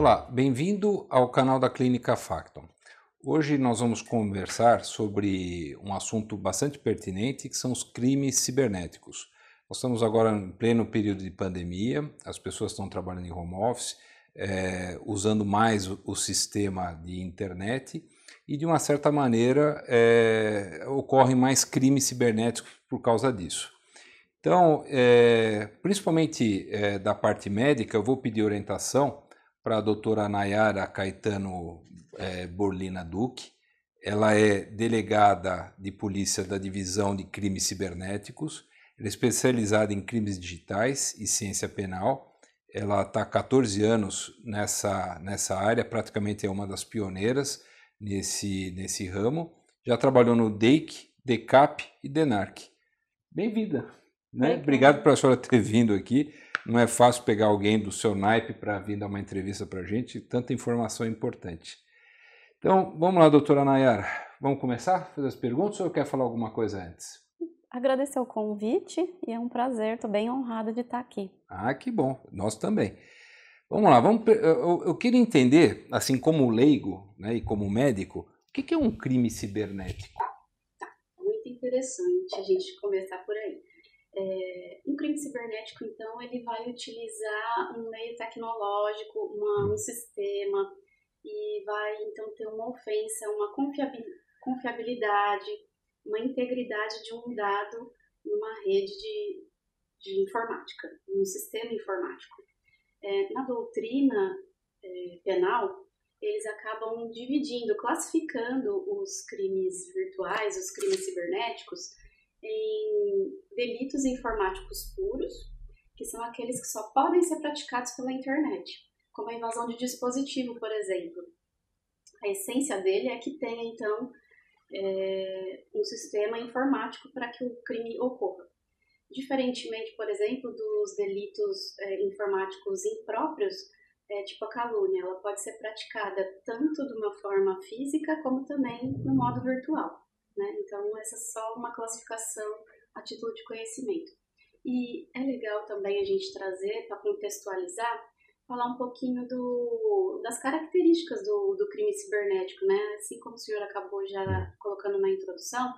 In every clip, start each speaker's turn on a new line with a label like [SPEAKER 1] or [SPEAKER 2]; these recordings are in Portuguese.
[SPEAKER 1] Olá, bem-vindo ao canal da Clínica Facton. Hoje nós vamos conversar sobre um assunto bastante pertinente, que são os crimes cibernéticos. Nós estamos agora em pleno período de pandemia, as pessoas estão trabalhando em home office, usando mais o sistema de internet e, de uma certa maneira, ocorrem mais crimes cibernéticos por causa disso. Então, principalmente da parte médica, eu vou pedir orientação para a doutora Nayara Caetano Borlina Duque. Ela é delegada de polícia da Divisão de Crimes Cibernéticos, ela é especializada em crimes digitais e ciência penal. Ela está há 14 anos nessa área, praticamente é uma das pioneiras nesse ramo. Já trabalhou no DEIC, DECAP e DENARC. Bem-vinda, né? Obrigado por a senhora ter vindo aqui. Não é fácil pegar alguém do seu naipe para vir dar uma entrevista para a gente, tanta informação importante. Então, vamos lá, doutora Nayara. Vamos começar a fazer as perguntas ou quer falar alguma coisa antes?
[SPEAKER 2] Agradecer o convite e é um prazer, estou bem honrada de estar aqui.
[SPEAKER 1] Ah, que bom, nós também. Vamos lá, eu queria entender, assim como leigo, né, e como médico, o que é um crime cibernético?
[SPEAKER 3] Muito interessante a gente começar por aí. Um crime cibernético, então, ele vai utilizar um meio tecnológico, um sistema, e vai, então, ter uma ofensa, uma confiabilidade, uma integridade de um dado numa rede de informática, num sistema informático. Na doutrina penal, eles acabam dividindo, classificando os crimes virtuais, os crimes cibernéticos, em delitos informáticos puros, que são aqueles que só podem ser praticados pela internet, como a invasão de dispositivo, por exemplo. A essência dele é que tenha, então, um sistema informático para que o crime ocorra. Diferentemente, por exemplo, dos delitos informáticos impróprios, tipo a calúnia, ela pode ser praticada tanto de uma forma física como também no modo virtual, né? Então, essa é só uma classificação a título de conhecimento. E é legal também a gente trazer, para contextualizar, falar um pouquinho das características do crime cibernético, né? Assim como o senhor acabou já colocando na introdução,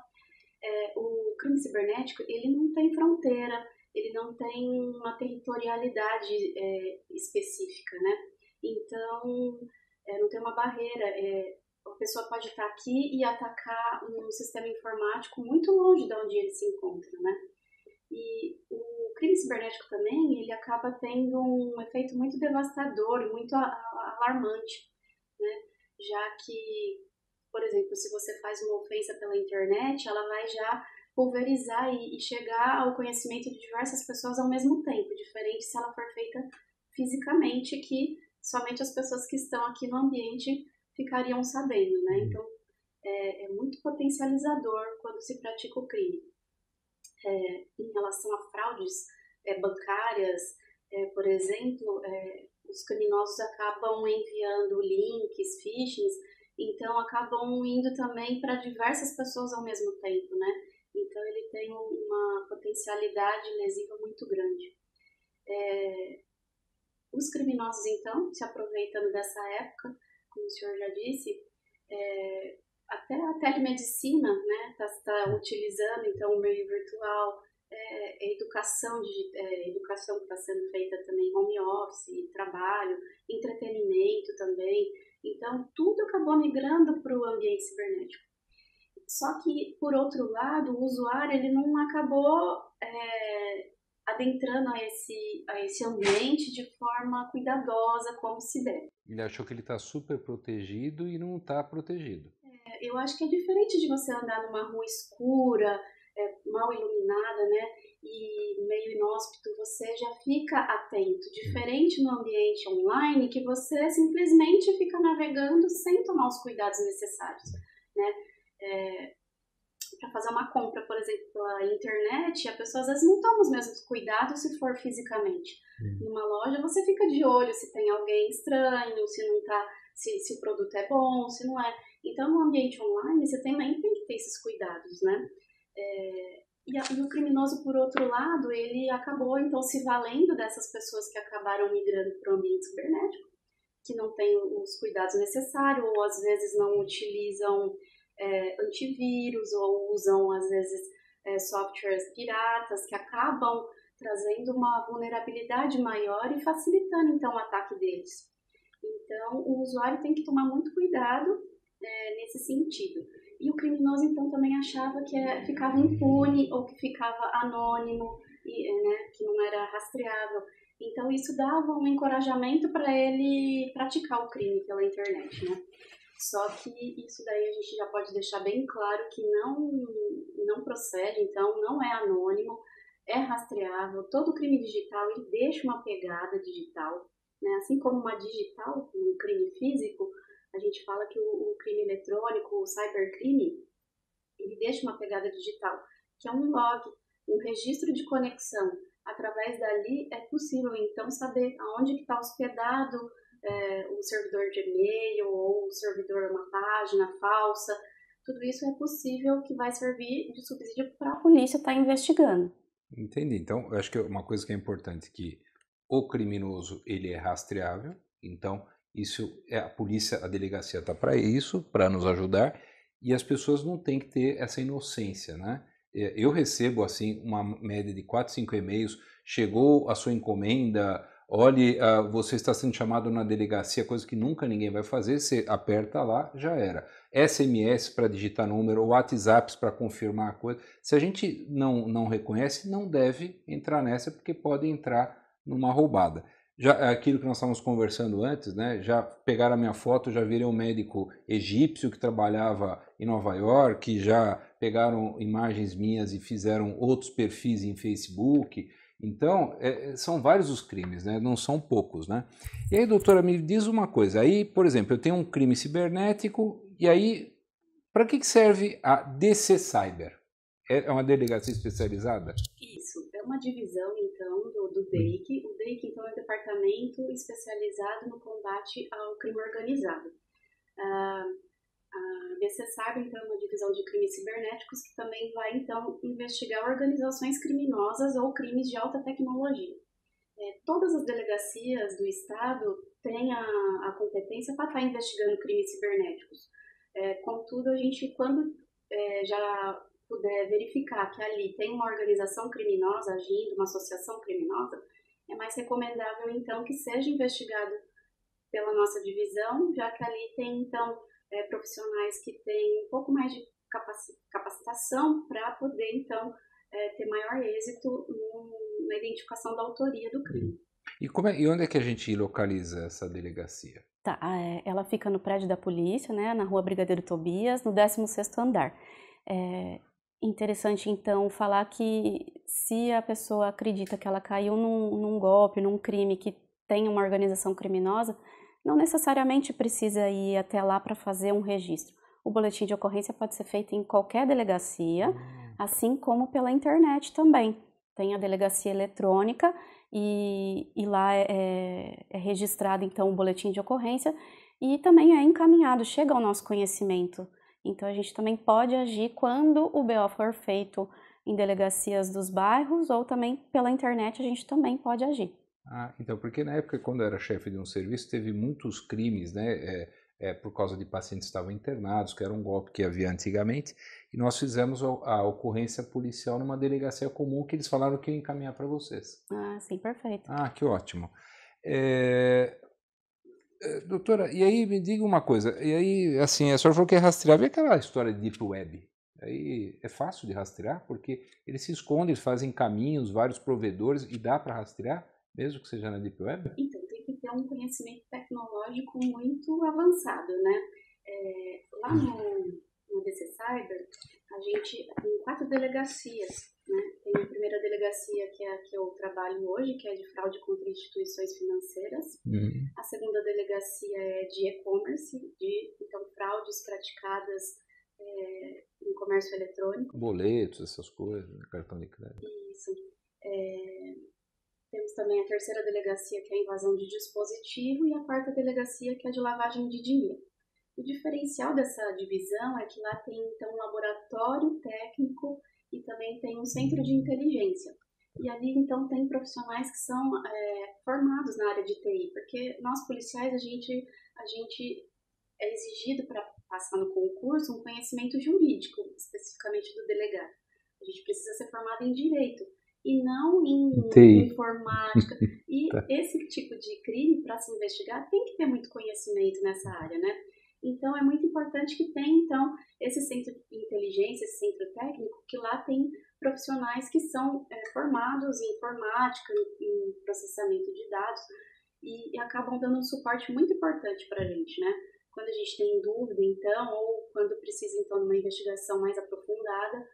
[SPEAKER 3] o crime cibernético, ele não tem fronteira, ele não tem uma territorialidade específica, né? Então, não tem uma barreira. A pessoa pode estar aqui e atacar um sistema informático muito longe de onde ele se encontra, né? E o crime cibernético também, ele acaba tendo um efeito muito devastador e muito alarmante, né? Já que, por exemplo, se você faz uma ofensa pela internet, ela vai já pulverizar e chegar ao conhecimento de diversas pessoas ao mesmo tempo, diferente se ela for feita fisicamente, que somente as pessoas que estão aqui no ambiente ficariam sabendo, né? Então, é muito potencializador quando se pratica o crime. Em relação a fraudes bancárias, por exemplo, os criminosos acabam enviando links, phishings, então acabam indo também para diversas pessoas ao mesmo tempo, né? Então ele tem uma potencialidade lesiva muito grande. Os criminosos, então, se aproveitando dessa época, como o senhor já disse, até a telemedicina, né, tá utilizando então o meio virtual, a educação que está sendo feita também, home office, trabalho, entretenimento também. Então, tudo acabou migrando para o ambiente cibernético. Só que, por outro lado, o usuário ele não acabou adentrando a esse ambiente de forma cuidadosa, como se deve.
[SPEAKER 1] Ele achou que ele está super protegido e não está protegido.
[SPEAKER 3] Eu acho que é diferente de você andar numa rua escura, mal iluminada, né, e meio inóspito, você já fica atento. Diferente no ambiente online, que você simplesmente fica navegando sem tomar os cuidados necessários, né. Para fazer uma compra, por exemplo, pela internet, a pessoa às vezes não toma os mesmos cuidados se for fisicamente. Numa loja você fica de olho se tem alguém estranho, se não tá, se o produto é bom, se não é. Então, no ambiente online, você também tem que ter esses cuidados, né? E o criminoso, por outro lado, ele acabou, então, se valendo dessas pessoas que acabaram migrando para o ambiente cibernético que não têm os cuidados necessários, ou às vezes não utilizam antivírus, ou usam às vezes softwares piratas que acabam trazendo uma vulnerabilidade maior e facilitando então o ataque deles. Então o usuário tem que tomar muito cuidado nesse sentido. E o criminoso então também achava que ficava impune ou que ficava anônimo, que não era rastreável. Então isso dava um encorajamento para ele praticar o crime pela internet, né? Só que isso daí a gente já pode deixar bem claro que não procede, então não é anônimo, é rastreável. Todo crime digital ele deixa uma pegada digital, né? Assim como uma digital, um crime físico, a gente fala que o crime eletrônico, o cybercrime, ele deixa uma pegada digital, que é um log, um registro de conexão. Através dali é possível então saber aonde que está hospedado o servidor de e-mail ou o servidor uma página falsa. Tudo isso é possível que vai servir de subsídio para a polícia estar investigando.
[SPEAKER 1] Entendi. Então, eu acho que uma coisa que é importante é que o criminoso ele é rastreável. Então, isso a polícia, a delegacia está para isso, para nos ajudar. E as pessoas não têm que ter essa inocência, né? Eu recebo assim uma média de 4, 5 e-mails. Chegou a sua encomenda. Olhe, você está sendo chamado na delegacia, coisa que nunca ninguém vai fazer, você aperta lá, já era. SMS para digitar número, WhatsApps para confirmar a coisa. Se a gente não reconhece, não deve entrar nessa, porque pode entrar numa roubada. Já aquilo que nós estávamos conversando antes, né? Já pegaram a minha foto, já viram um médico egípcio que trabalhava em Nova York, já pegaram imagens minhas e fizeram outros perfis em Facebook. Então, são vários os crimes, né? Não são poucos, né? E aí, doutora, me diz uma coisa. Aí, por exemplo, eu tenho um crime cibernético e aí, para que serve a DC Cyber? É uma delegacia especializada?
[SPEAKER 3] Isso, é uma divisão, então, do DEIC. O DEIC, então, é um departamento especializado no combate ao crime organizado. A DC Cyber, então, é uma divisão de crimes cibernéticos que também vai, então, investigar organizações criminosas ou crimes de alta tecnologia. Todas as delegacias do Estado têm a competência para estar investigando crimes cibernéticos. Contudo, a gente, quando já puder verificar que ali tem uma organização criminosa agindo, uma associação criminosa, é mais recomendável, então, que seja investigado pela nossa divisão, já que ali tem, então, profissionais que têm um pouco mais de capacitação para poder, então, ter maior êxito na identificação da autoria do crime.
[SPEAKER 1] E onde é que a gente localiza essa delegacia?
[SPEAKER 2] Tá, ela fica no prédio da polícia, né, na Rua Brigadeiro Tobias, no 16º andar. Interessante, então, falar que se a pessoa acredita que ela caiu num golpe, num crime que tem uma organização criminosa, não necessariamente precisa ir até lá para fazer um registro. O boletim de ocorrência pode ser feito em qualquer delegacia, assim como pela internet também. Tem a delegacia eletrônica e lá é registrado, então, o boletim de ocorrência e também é encaminhado, chega ao nosso conhecimento. Então, a gente também pode agir quando o BO for feito em delegacias dos bairros ou também pela internet a gente também pode agir.
[SPEAKER 1] Então, porque na época, quando eu era chefe de um serviço, teve muitos crimes, né? Por causa de pacientes que estavam internados, que era um golpe que havia antigamente, e nós fizemos a ocorrência policial numa delegacia comum que eles falaram que ia encaminhar para vocês.
[SPEAKER 2] Sim, perfeito.
[SPEAKER 1] Que ótimo. Doutora, e aí me diga uma coisa, e aí, assim, a senhora falou que é rastreável, e aquela história de Deep Web? Aí é fácil de rastrear, porque eles se escondem, eles fazem caminhos, vários provedores, e dá para rastrear, mesmo que seja na Deep Web?
[SPEAKER 3] Então, tem que ter um conhecimento tecnológico muito avançado, né? Lá no DC Cyber, a gente tem 4 delegacias, né? Tem a primeira delegacia, que é a que eu trabalho hoje, que é de fraude contra instituições financeiras. A segunda delegacia é de e-commerce, então fraudes praticadas em comércio eletrônico.
[SPEAKER 1] Boletos, essas coisas, cartão de crédito.
[SPEAKER 3] Isso. Temos também a terceira delegacia, que é a invasão de dispositivo, e a quarta delegacia, que é a de lavagem de dinheiro. O diferencial dessa divisão é que lá tem, então, um laboratório técnico e também tem um centro de inteligência. E ali, então, tem profissionais que são formados na área de TI, porque nós, policiais, a gente é exigido para passar no concurso um conhecimento jurídico, especificamente do delegado. A gente precisa ser formado em direito e não em informática. E esse tipo de crime, para se investigar, tem que ter muito conhecimento nessa área, né? Então, é muito importante que tenha, então, esse centro de inteligência, esse centro técnico, que lá tem profissionais que são formados em informática, em processamento de dados, e acabam dando um suporte muito importante para a gente, né? Quando a gente tem dúvida, então, ou quando precisa, então, de uma investigação mais aprofundada,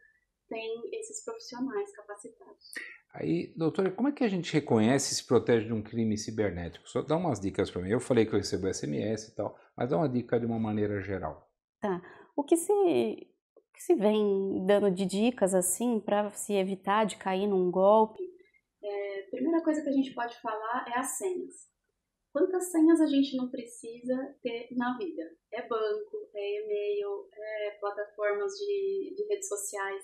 [SPEAKER 3] tem esses profissionais capacitados.
[SPEAKER 1] Aí, doutora, como é que a gente reconhece e se protege de um crime cibernético? Só dá umas dicas para mim. Eu falei que eu recebo SMS e tal, mas dá uma dica de uma maneira geral.
[SPEAKER 2] Tá. O que se vem dando de dicas, assim, para se evitar de cair num golpe?
[SPEAKER 3] A primeira coisa que a gente pode falar é as senhas. Quantas senhas a gente não precisa ter na vida? É banco, é e-mail, é plataformas de redes sociais.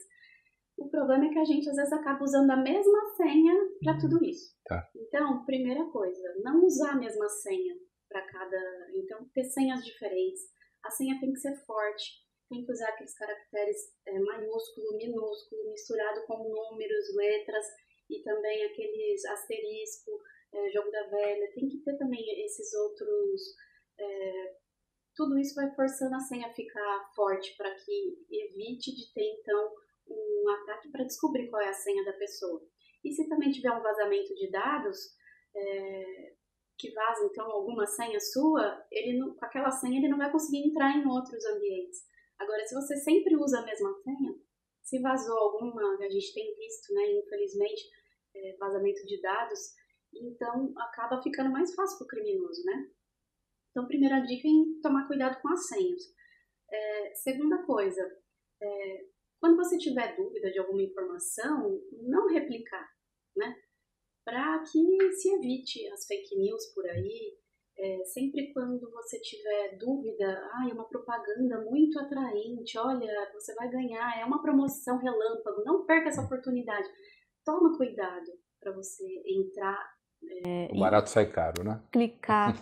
[SPEAKER 3] O problema é que a gente às vezes acaba usando a mesma senha para tudo isso.
[SPEAKER 1] Tá.
[SPEAKER 3] Então, primeira coisa, não usar a mesma senha para cada... Então, ter senhas diferentes. A senha tem que ser forte, tem que usar aqueles caracteres maiúsculo, minúsculo, misturado com números, letras e também aqueles asterisco, jogo da velha. Tem que ter também esses outros... tudo isso vai forçando a senha a ficar forte para que evite de ter, então, um ataque para descobrir qual é a senha da pessoa. E se também tiver um vazamento de dados, que vaza, então, alguma senha sua, com aquela senha ele não vai conseguir entrar em outros ambientes. Agora, se você sempre usa a mesma senha, se vazou alguma, a gente tem visto, né, infelizmente, vazamento de dados, então acaba ficando mais fácil para o criminoso, né? Então, primeira dica é tomar cuidado com as senhas. Segunda coisa, quando você tiver dúvida de alguma informação, não replicar, né? Para que se evite as fake news por aí. Sempre quando você tiver dúvida, é uma propaganda muito atraente, olha, você vai ganhar, é uma promoção relâmpago, não perca essa oportunidade. Toma cuidado para você entrar.
[SPEAKER 1] O barato sai caro, né?
[SPEAKER 2] Clicar,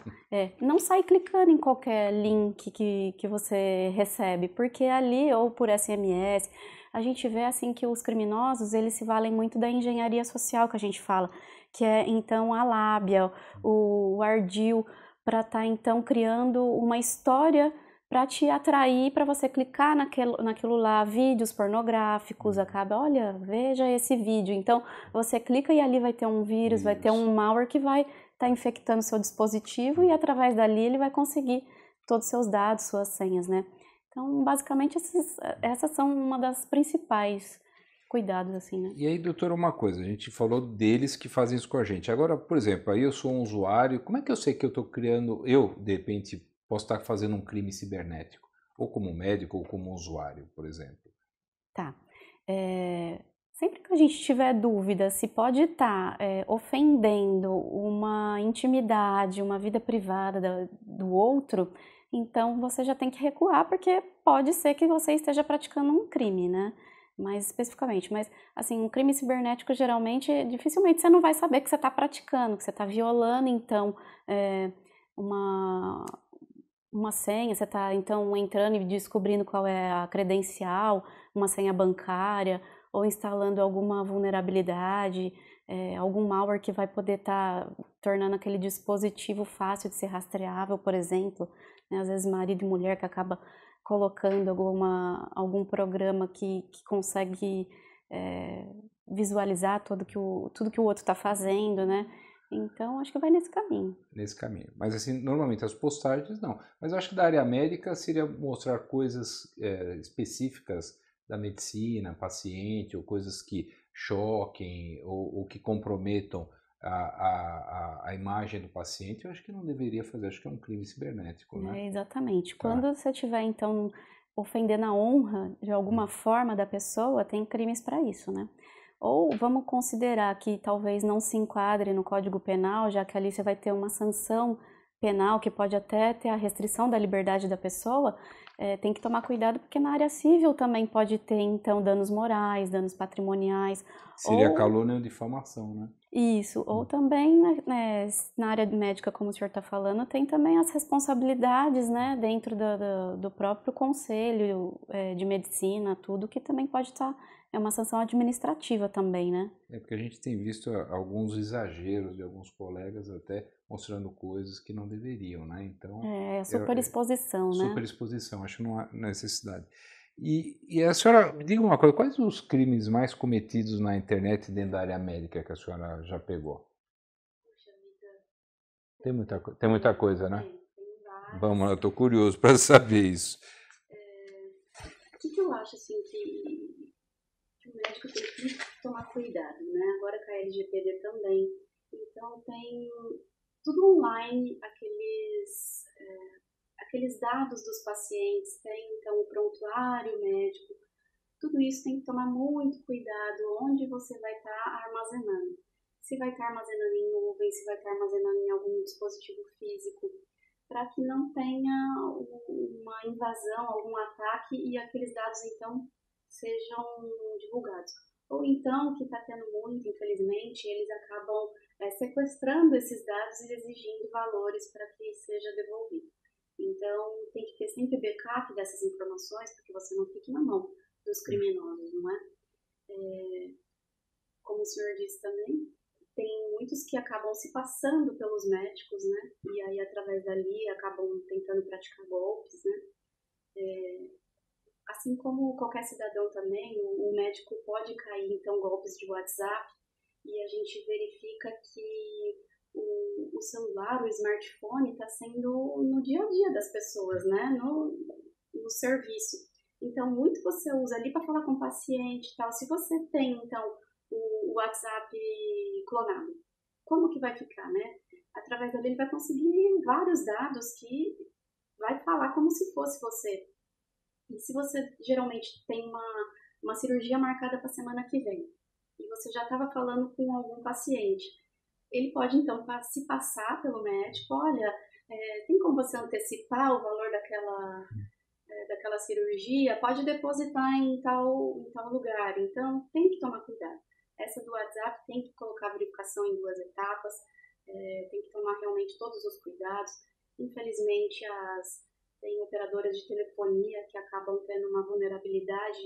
[SPEAKER 2] não sai clicando em qualquer link que você recebe, porque ali, ou por SMS, a gente vê assim que os criminosos, eles se valem muito da engenharia social que a gente fala, que é então a lábia, o ardil, para estar então criando uma história para te atrair, para você clicar naquilo lá, vídeos pornográficos, acaba, olha, veja esse vídeo. Então, você clica e ali vai ter um vírus, vai ter um malware que vai estar infectando seu dispositivo e através dali ele vai conseguir todos os seus dados, suas senhas, né? Então, basicamente, essas são uma das principais cuidados, assim, né?
[SPEAKER 1] E aí, doutora, uma coisa, a gente falou deles que fazem isso com a gente. Agora, por exemplo, aí eu sou um usuário, como é que eu sei que eu estou criando, de repente, posso estar fazendo um crime cibernético? Ou como médico, ou como usuário, por exemplo?
[SPEAKER 2] Tá. Sempre que a gente tiver dúvida se pode estar ofendendo uma intimidade, uma vida privada do outro, então você já tem que recuar, porque pode ser que você esteja praticando um crime, né? Mais especificamente. Mas, assim, um crime cibernético, geralmente, dificilmente você não vai saber que você está praticando, que você está violando, então, uma senha, você está, então, entrando e descobrindo qual é a credencial, uma senha bancária, ou instalando alguma vulnerabilidade, algum malware que vai poder estar tornando aquele dispositivo fácil de ser rastreável, por exemplo, né? Às vezes marido e mulher que acaba colocando algum programa que consegue visualizar tudo que o outro está fazendo, né? Então, acho que vai nesse caminho.
[SPEAKER 1] Nesse caminho. Mas, assim, normalmente as postagens não. Mas eu acho que da área médica seria mostrar coisas específicas da medicina, paciente, ou coisas que choquem ou que comprometam a imagem do paciente. Eu acho que não deveria fazer, acho que é um crime cibernético, né?
[SPEAKER 2] Exatamente.
[SPEAKER 1] Tá.
[SPEAKER 2] Quando você estiver, então, ofendendo a honra de alguma forma da pessoa, tem crimes para isso, né? Ou vamos considerar que talvez não se enquadre no Código Penal, já que ali você vai ter uma sanção penal, que pode até ter a restrição da liberdade da pessoa, tem que tomar cuidado, porque na área civil também pode ter, então, danos morais, danos patrimoniais.
[SPEAKER 1] Seria calúnia ou difamação, né?
[SPEAKER 2] Isso, ou também, né, na área médica, como o senhor está falando, tem também as responsabilidades, né, dentro do próprio conselho de medicina, tudo, que também pode estar, é uma sanção administrativa também, né?
[SPEAKER 1] É porque a gente tem visto alguns exageros de alguns colegas até mostrando coisas que não deveriam, né? Então,
[SPEAKER 2] superexposição, né?
[SPEAKER 1] Superexposição, acho que não há necessidade. E a senhora, me diga uma coisa, quais os crimes mais cometidos na internet dentro da área médica que a senhora já pegou?
[SPEAKER 3] Puxa vida.
[SPEAKER 1] Tem muita coisa, né?
[SPEAKER 3] Tem vários.
[SPEAKER 1] Vamos lá, eu estou curioso para saber isso.
[SPEAKER 3] O que eu acho, assim, que o médico tem que tomar cuidado, né? Agora com a LGPD também. Então, tem tudo online, aqueles dados dos pacientes, tem então o prontuário médico, tudo isso tem que tomar muito cuidado onde você vai estar armazenando. Se vai estar armazenando em nuvem, se vai estar armazenando em algum dispositivo físico, para que não tenha uma invasão, algum ataque e aqueles dados então sejam divulgados. Ou então, que está tendo muito, infelizmente, eles acabam sequestrando esses dados e exigindo valores para que seja devolvido. Então, tem que ter sempre backup dessas informações, porque você não fique na mão dos criminosos, não é? Como o senhor disse também, tem muitos que acabam se passando pelos médicos, né? E aí, através dali, acabam tentando praticar golpes, né? Assim como qualquer cidadão também, o médico pode cair, então, golpes de WhatsApp, e a gente verifica que o celular, o smartphone, está sendo no dia a dia das pessoas, né? No serviço. Então, muito você usa ali para falar com o paciente e tal. Se você tem, então, o WhatsApp clonado, como que vai ficar, né? Através dele ele vai conseguir vários dados que vai falar como se fosse você. E se você geralmente tem uma cirurgia marcada para a semana que vem, e você já estava falando com algum paciente, ele pode então se passar pelo médico, olha, tem como você antecipar o valor daquela cirurgia? Pode depositar em tal lugar. Então tem que tomar cuidado. Essa do WhatsApp tem que colocar a verificação em 2 etapas, tem que tomar realmente todos os cuidados. Infelizmente, tem operadoras de telefonia que acabam tendo uma vulnerabilidade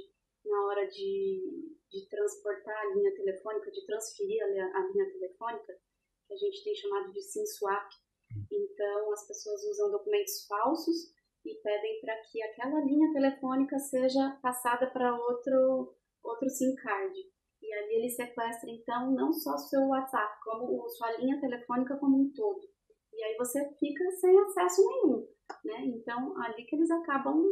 [SPEAKER 3] na hora de transportar a linha telefônica, de transferir a linha telefônica, que a gente tem chamado de SIM swap. Então, as pessoas usam documentos falsos e pedem para que aquela linha telefônica seja passada para outro SIM card. E ali eles sequestram, então, não só o seu WhatsApp, como sua linha telefônica como um todo. E aí você fica sem acesso nenhum, né? Então, ali que eles acabam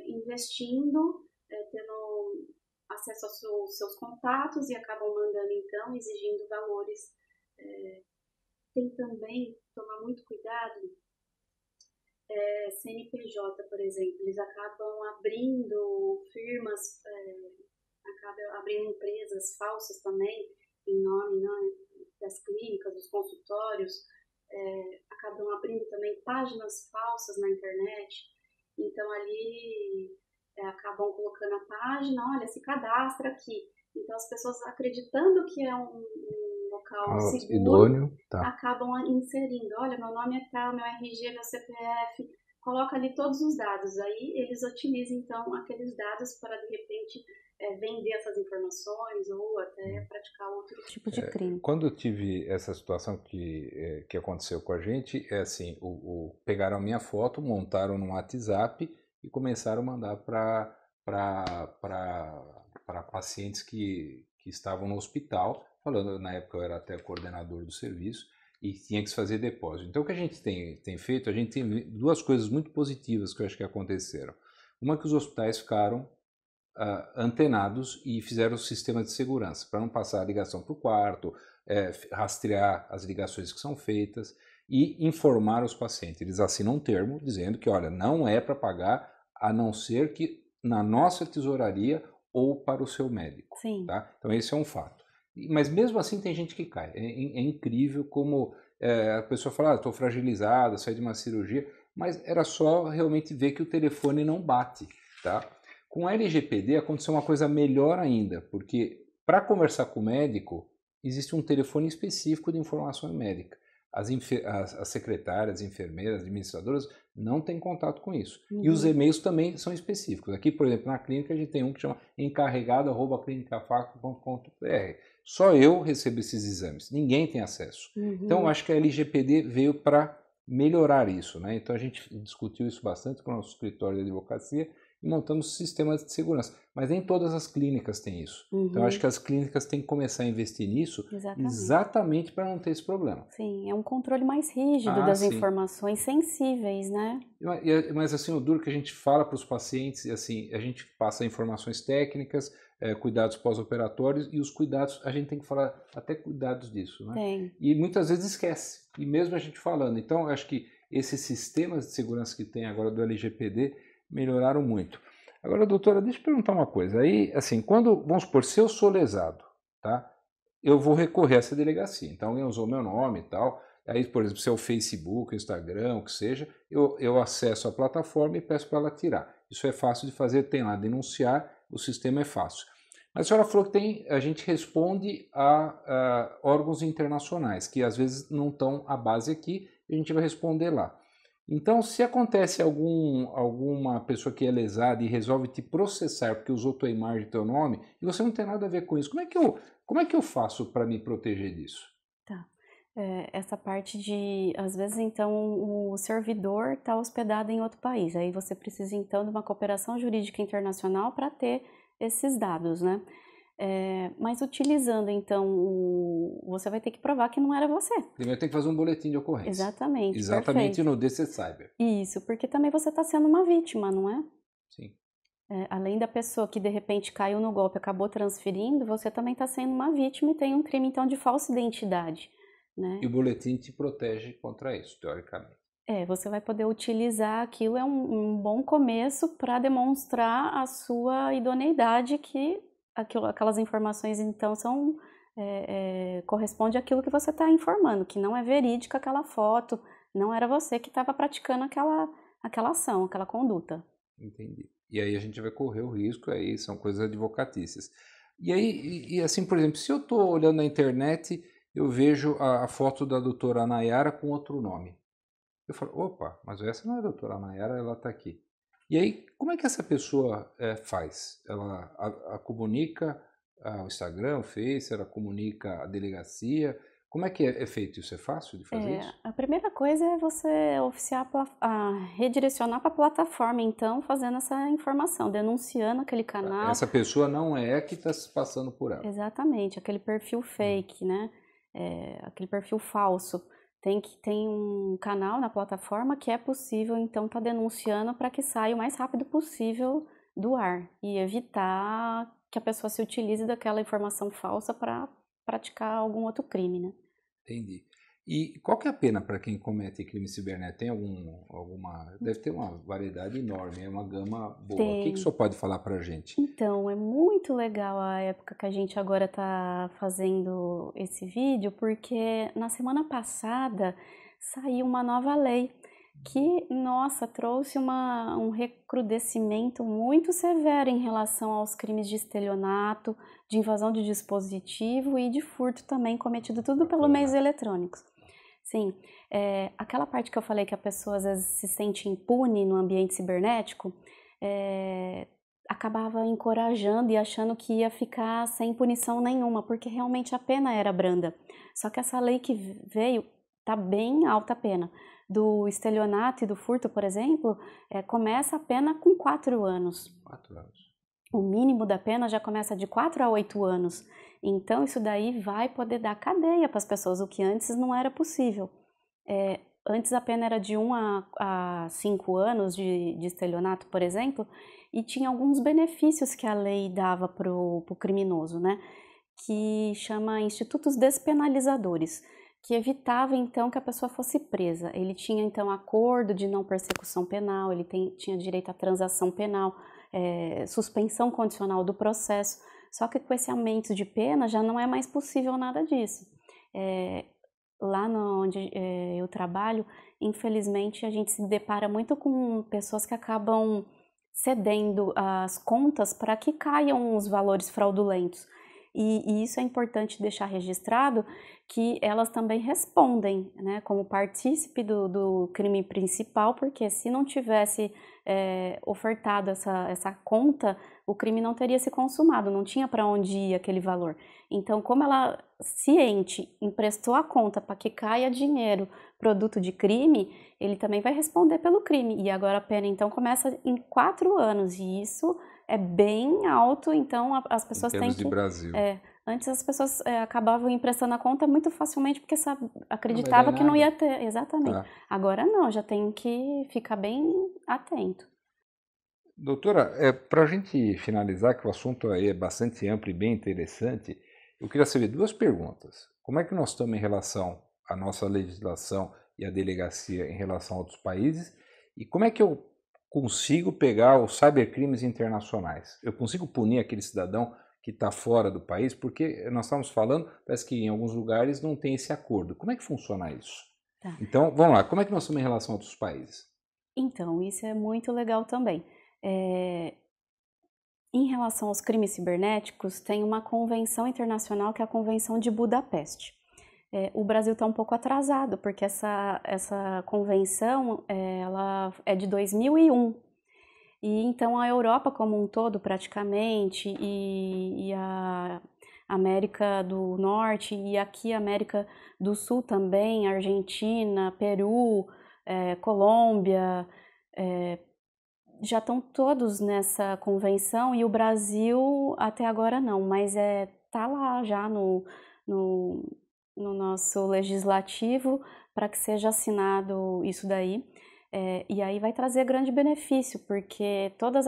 [SPEAKER 3] investindo, tendo acesso aos seus contatos e acabam mandando, então, exigindo valores. Tem também tomar muito cuidado, CNPJ, por exemplo, eles acabam abrindo firmas, acabam abrindo empresas falsas também, em nome, né, das clínicas, dos consultórios, acabam abrindo também páginas falsas na internet. Então ali acabam colocando a página, olha, se cadastra aqui. Então as pessoas, acreditando que é um local seguro,
[SPEAKER 1] idôneo, tá,
[SPEAKER 3] acabam inserindo, olha, meu nome é tal, meu RG, meu CPF, coloca ali todos os dados. Aí eles utilizam então aqueles dados para de repente vender essas informações ou até praticar outro
[SPEAKER 2] tipo de crime.
[SPEAKER 1] Quando eu tive essa situação que aconteceu com a gente, assim, pegaram a minha foto, montaram no WhatsApp e começaram a mandar para pacientes que estavam no hospital, falando, na época eu era até coordenador do serviço, e tinha que se fazer depósito. Então o que a gente tem feito, a gente tem 2 coisas muito positivas que eu acho que aconteceram. Uma, que os hospitais ficaram antenados e fizeram o sistema de segurança, para não passar a ligação para o quarto, rastrear as ligações que são feitas e informar os pacientes. Eles assinam um termo dizendo que, olha, não é para pagar, a não ser que na nossa tesouraria ou para o seu médico.
[SPEAKER 2] Sim.
[SPEAKER 1] Tá? Então esse é um fato. Mas mesmo assim tem gente que cai. É incrível como a pessoa fala, estou fragilizada, saí de uma cirurgia, mas era só realmente ver que o telefone não bate, tá? Com a LGPD aconteceu uma coisa melhor ainda, porque para conversar com o médico, existe um telefone específico de informação médica. As secretárias, enfermeiras, administradoras não têm contato com isso. E os e-mails também são específicos. Aqui, por exemplo, na clínica a gente tem um que chama encarregado@clinicafacto.com.br. Só eu recebo esses exames, ninguém tem acesso. Então, eu acho que a LGPD veio para melhorar isso, né? Então, a gente discutiu isso bastante com o nosso escritório de advocacia e montamos sistemas de segurança. Mas nem todas as clínicas têm isso. Então, eu acho que as clínicas têm que começar a investir nisso exatamente para não ter esse problema.
[SPEAKER 2] Sim, é um controle mais rígido das informações sensíveis, né?
[SPEAKER 1] Mas assim, o duro que a gente fala para os pacientes, assim, a gente passa informações técnicas, cuidados pós-operatórios e os cuidados, a gente tem que falar até cuidados disso, né?
[SPEAKER 2] Tem.
[SPEAKER 1] E muitas vezes esquece, e mesmo a gente falando. Então, eu acho que esses sistemas de segurança que tem agora do LGPD melhoraram muito. Agora, doutora, deixa eu perguntar uma coisa. Aí, assim, vamos supor, se eu sou lesado, tá? Eu vou recorrer a essa delegacia. Então, alguém usou meu nome e tal. Aí, por exemplo, se é o Facebook, o Instagram, o que seja, eu acesso a plataforma e peço para ela tirar. Isso é fácil de fazer, tem lá denunciar, o sistema é fácil. Mas a senhora falou que a gente responde a órgãos internacionais, que às vezes não estão à base aqui, e a gente vai responder lá. Então, se acontece alguma pessoa que é lesada e resolve te processar porque usou tua imagem e teu nome, e você não tem nada a ver com isso, como é que eu faço para me proteger disso?
[SPEAKER 2] Tá. Essa parte de, às vezes, então, o servidor está hospedado em outro país, aí você precisa, então, de uma cooperação jurídica internacional para ter esses dados, né? Mas utilizando, então, você vai ter que provar que não era você.
[SPEAKER 1] Primeiro tem que fazer um boletim de ocorrência.
[SPEAKER 2] Exatamente,
[SPEAKER 1] Exatamente
[SPEAKER 2] perfeito.
[SPEAKER 1] no DC Cyber.
[SPEAKER 2] Isso, porque também você está sendo uma vítima, não é?
[SPEAKER 1] Sim.
[SPEAKER 2] Além da pessoa que de repente caiu no golpe e acabou transferindo, você também está sendo uma vítima e tem um crime, então, de falsa identidade, né?
[SPEAKER 1] E o boletim te protege contra isso, teoricamente.
[SPEAKER 2] Você vai poder utilizar aquilo, é um bom começo para demonstrar a sua idoneidade, que aquelas informações, então, corresponde àquilo que você está informando, que não é verídica aquela foto, não era você que estava praticando aquela ação, aquela conduta.
[SPEAKER 1] Entendi. E aí a gente vai correr o risco, aí são coisas advocatícias. E aí, assim, por exemplo, se eu estou olhando na internet, eu vejo a foto da doutora Nayara com outro nome. Eu falo, opa, mas essa não é a doutora Nayara, ela está aqui. E aí, como é que essa pessoa faz? Ela comunica ao Instagram, ao Face, ela comunica à delegacia? Como é que é feito isso? É fácil de fazer isso?
[SPEAKER 2] A primeira coisa é você redirecionar para a plataforma, então, fazendo essa informação, denunciando aquele canal.
[SPEAKER 1] Essa pessoa não é que está se passando por ela.
[SPEAKER 2] Exatamente, aquele perfil fake, né? Aquele perfil falso. Tem um canal na plataforma que é possível, então, estar denunciando para que saia o mais rápido possível do ar e evitar que a pessoa se utilize daquela informação falsa para praticar algum outro crime, né?
[SPEAKER 1] Entendi. E qual que é a pena para quem comete crime cibernético? Tem alguma... Deve ter uma variedade enorme, é uma gama boa. O que o senhor pode falar para a gente?
[SPEAKER 2] Então, é muito legal a época que a gente agora está fazendo esse vídeo, porque na semana passada saiu uma nova lei que, nossa, trouxe um recrudescimento muito severo em relação aos crimes de estelionato, de invasão de dispositivo e de furto também, cometido tudo pelo meios eletrônicos. Sim, aquela parte que eu falei que a pessoa às vezes se sente impune no ambiente cibernético, acabava encorajando e achando que ia ficar sem punição nenhuma, porque realmente a pena era branda. Só que essa lei que veio, tá bem alta a pena. Do estelionato e do furto, por exemplo, começa a pena com 4 anos.
[SPEAKER 1] 4 anos.
[SPEAKER 2] O mínimo da pena já começa de 4 a 8 anos. Então, isso daí vai poder dar cadeia para as pessoas, o que antes não era possível. Antes a pena era de 1 a 5 anos de estelionato, por exemplo, e tinha alguns benefícios que a lei dava para o criminoso, né? Que chama institutos despenalizadores, que evitava então que a pessoa fosse presa. Ele tinha então acordo de não persecução penal, ele tinha direito à transação penal, suspensão condicional do processo, só que com esse aumento de pena já não é mais possível nada disso. lá onde eu trabalho, infelizmente a gente se depara muito com pessoas que acabam cedendo as contas para que caiam os valores fraudulentos. E isso é importante deixar registrado, que elas também respondem, né, como partícipe do crime principal, porque se não tivesse ofertado essa conta, o crime não teria se consumado, não tinha para onde ir aquele valor. Então, como ela, ciente, emprestou a conta para que caia dinheiro, produto de crime, ele também vai responder pelo crime. E agora a pena, então, começa em 4 anos, e isso é bem alto, então as pessoas têm que...
[SPEAKER 1] Em termos de Brasil.
[SPEAKER 2] Antes as pessoas acabavam emprestando a conta muito facilmente porque acreditava
[SPEAKER 1] Não
[SPEAKER 2] que não ia ter, exatamente.
[SPEAKER 1] Tá.
[SPEAKER 2] Agora não, já tem que ficar bem atento.
[SPEAKER 1] Doutora, para a gente finalizar, que o assunto aí é bastante amplo e bem interessante, eu queria saber 2 perguntas. Como é que nós estamos em relação à nossa legislação e à delegacia em relação a outros países? E como é que eu consigo pegar os cybercrimes internacionais? Eu consigo punir aquele cidadão que está fora do país? Porque nós estamos falando, parece que em alguns lugares não tem esse acordo. Como é que funciona isso?
[SPEAKER 2] Tá.
[SPEAKER 1] Então, vamos lá, como é que nós estamos em relação a outros países?
[SPEAKER 2] Então, isso é muito legal também. Em relação aos crimes cibernéticos, tem uma convenção internacional que é a Convenção de Budapeste. O Brasil está um pouco atrasado, porque essa convenção ela é de 2001. E então a Europa como um todo, praticamente, e a América do Norte, e aqui a América do Sul também, Argentina, Peru, Colômbia, já estão todos nessa convenção, e o Brasil até agora não, mas tá lá já no nosso legislativo para que seja assinado isso daí. E aí vai trazer grande benefício, porque todos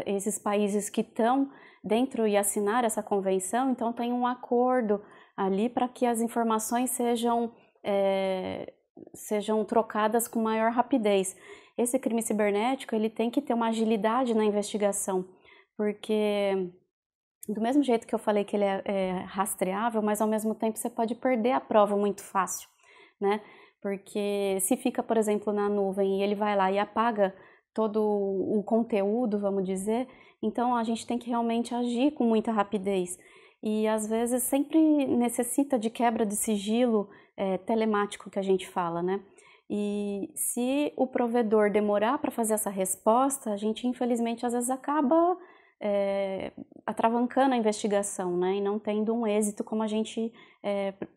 [SPEAKER 2] esses países que estão dentro e assinaram essa convenção, então tem um acordo ali para que as informações sejam trocadas com maior rapidez. Esse crime cibernético, ele tem que ter uma agilidade na investigação, porque do mesmo jeito que eu falei que ele é rastreável, mas ao mesmo tempo você pode perder a prova muito fácil, né? Porque se fica, por exemplo, na nuvem e ele vai lá e apaga todo o conteúdo, vamos dizer, então a gente tem que realmente agir com muita rapidez. E às vezes sempre necessita de quebra de sigilo telemático que a gente fala, né? E se o provedor demorar para fazer essa resposta, a gente infelizmente às vezes acaba atravancando a investigação, né? E não tendo um êxito como a gente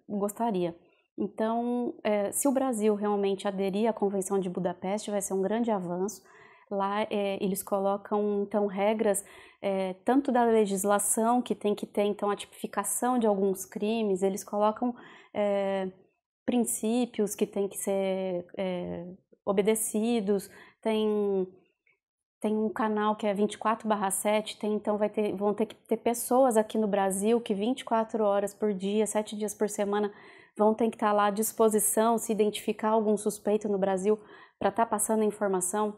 [SPEAKER 2] gostaria. Então, se o Brasil realmente aderir à Convenção de Budapeste, vai ser um grande avanço. Lá eles colocam, então, regras tanto da legislação, que tem que ter, então, a tipificação de alguns crimes, eles colocam princípios que têm que ser obedecidos, tem um canal que é 24/7, então vão ter que ter pessoas aqui no Brasil que 24 horas por dia, 7 dias por semana, vão ter que estar lá à disposição, se identificar algum suspeito no Brasil para estar passando a informação.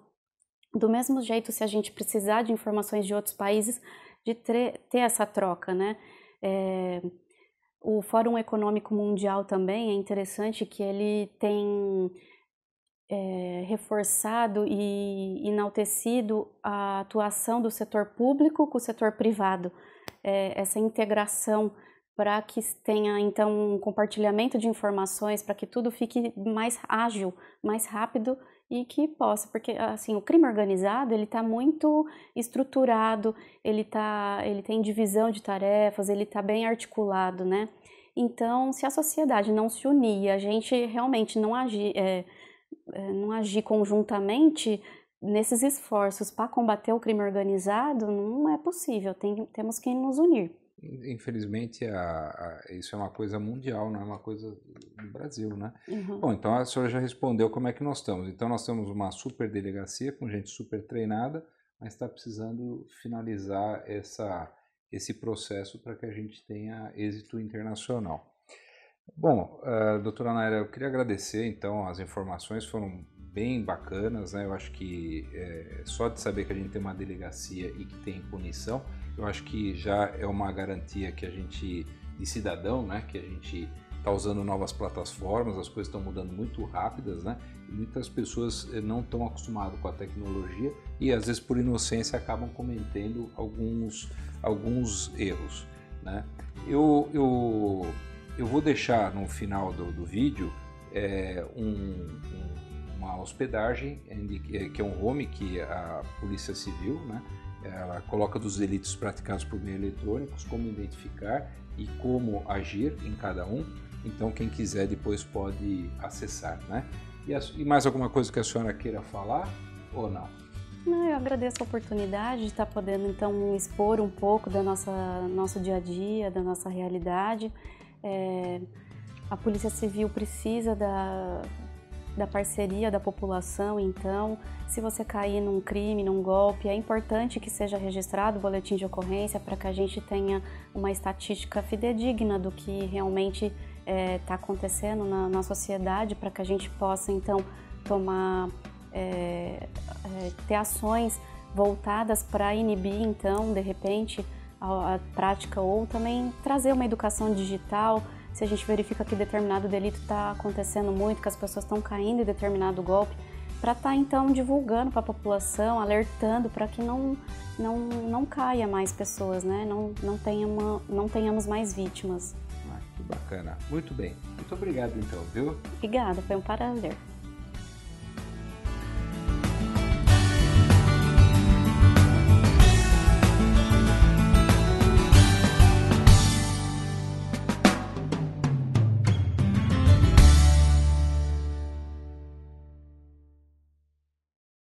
[SPEAKER 2] Do mesmo jeito, se a gente precisar de informações de outros países, de ter essa troca, né? O Fórum Econômico Mundial também é interessante que ele tem reforçado e enaltecido a atuação do setor público com o setor privado, essa integração para que tenha então um compartilhamento de informações, para que tudo fique mais ágil, mais rápido e que possa, porque assim, o crime organizado ele está muito estruturado, ele tem divisão de tarefas, ele está bem articulado, né? Então, se a sociedade não se unir, a gente realmente não agir conjuntamente nesses esforços para combater o crime organizado, não é possível, temos que nos unir.
[SPEAKER 1] Infelizmente, isso é uma coisa mundial, não é uma coisa do Brasil, né?
[SPEAKER 2] Uhum.
[SPEAKER 1] Bom, então a senhora já respondeu como é que nós estamos. Então nós temos uma super delegacia com gente super treinada, mas está precisando finalizar esse processo para que a gente tenha êxito internacional. Bom, doutora Naira, eu queria agradecer, então, as informações foram bem bacanas, né? Eu acho que só de saber que a gente tem uma delegacia e que tem punição, eu acho que já é uma garantia que a gente, de cidadão, né? Que a gente está usando novas plataformas, as coisas estão mudando muito rápidas, né? E muitas pessoas não estão acostumadas com a tecnologia e às vezes por inocência acabam cometendo alguns erros, né? Eu vou deixar no final do vídeo uma hospedagem, que é um home que a Polícia Civil, né, ela coloca dos delitos praticados por meio eletrônicos, como identificar e como agir em cada um. Então quem quiser depois pode acessar, né? E mais alguma coisa que a senhora queira falar ou não?
[SPEAKER 2] Eu agradeço a oportunidade de estar podendo então expor um pouco da nosso dia a dia, da nossa realidade. A Polícia Civil precisa da parceria da população, então se você cair num crime, num golpe, é importante que seja registrado o boletim de ocorrência para que a gente tenha uma estatística fidedigna do que realmente está acontecendo na sociedade, para que a gente possa então tomar, ter ações voltadas para inibir então de repente a prática, ou também trazer uma educação digital. Se a gente verifica que determinado delito está acontecendo muito, que as pessoas estão caindo em determinado golpe, para estar então divulgando para a população, alertando para que não caia mais pessoas, né? Não tenhamos mais vítimas.
[SPEAKER 1] Que bacana. Muito bem. Muito obrigado então, viu?
[SPEAKER 2] Obrigada, foi um prazer.